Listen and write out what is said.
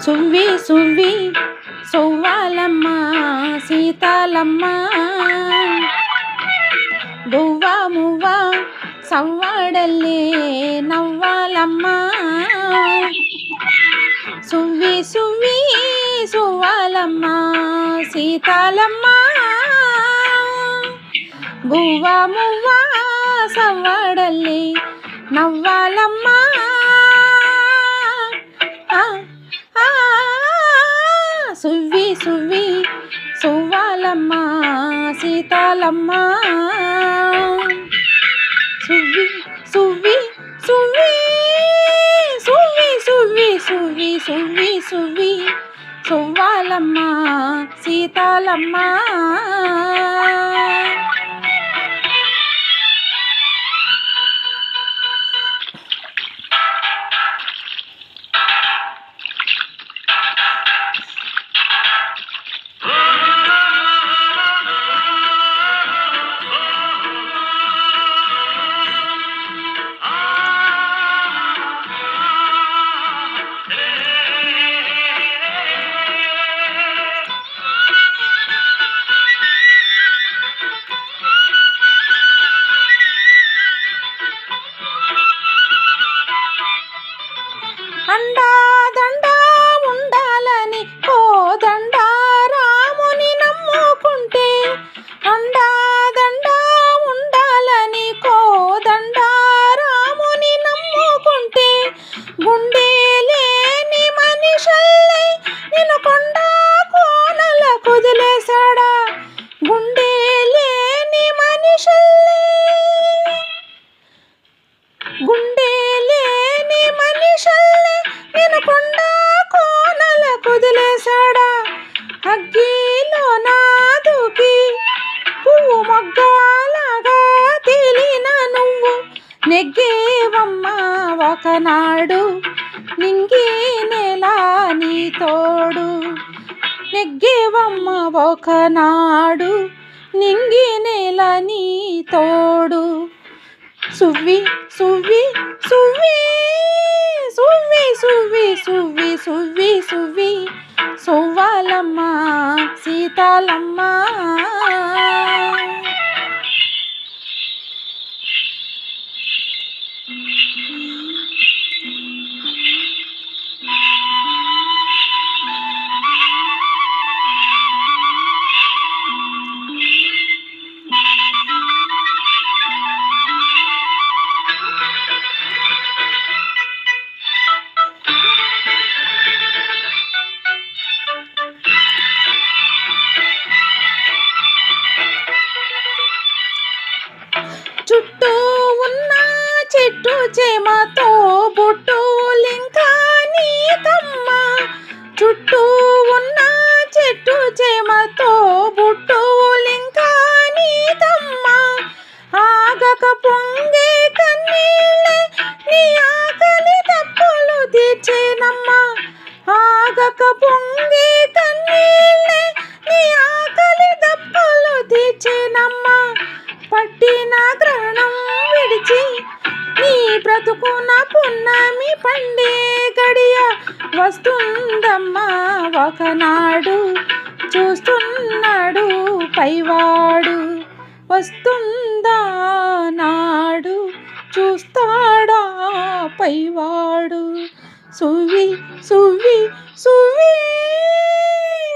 సువ్వి సువ్వి సొవ్వాలమ్మ సీతాలమ్మ, బువ్వ మువ్వ సవ్వాడల్లే నవ్వాలమ్మ. సువ్వి సువ్వి సొవ్వాలమ్మ సీతాలమ్మ, బువ్వ మువ్వ సవ్వాడల్లే నవ్వాలమ్మ. సువ్వి సువ్వి సొవ్వాలమ్మ సీతాలమ్మ, సువ్వి సువ్వి సువ్వి సువ్వి సువ్వి సువ్వి సువ్వి సువ్వి సొవ్వాలమ్మ సీతాలమ్మ. అండా దండా ఉండాలని కోదండా రాముని నమ్ముకుంటే, అండా దండా ఉండాలని కోదండా రాముని నమ్ముకుంటే, గుండె లేని మనిషల్లే నిన్ను కొండా కోనల కుదిలేశాడా. గుండె లేని మనిషల్లే, గుండె లేని మనిషల్లే నేను కొండా కోనల కుదిలేశాడా. అగ్గిలో నాదుకి పువ్వు మొగ్గలాగా తేలిన నువ్వు నెగ్గేవమ్మ ఒకనాడు నింగి నేల నీ తోడు. నెగ్గేవమ్మ ఒకనాడు నింగి నేల నీ తోడు. సువ్వి సువ్వి సువ్వి సువ్వి సువ్వి సువ్వి సువ్వి సువ్వి సొవ్వాలమ్మ సీతాలమ్మ. చుట్టూ ఉన్న చెట్టు చేమతో బుట్టులింకా నీకమ్మ, చుట్టూ ఉన్న చెట్టు చేమతో బుట్టులింకా నీకమ్మ. ఆగక పొంగే కన్నీళ్ళే నీ ఆకలి తప్పులు తీర్చేనమ్మ. ఆగక పొంగే కన్నీళ్ళే నీ ఆకలి తప్పులు తీర్చేనమ్మ. పట్టిన గ్రహణం విడిచి నీ బ్రతుకున పున్నమి పండే గడియ వస్తుందమ్మా ఒకనాడు. చూస్తున్నాడు పైవాడు, వస్తుందా నాడు చూస్తాడా పైవాడు. సువ్వి సువ్వి సువ్వి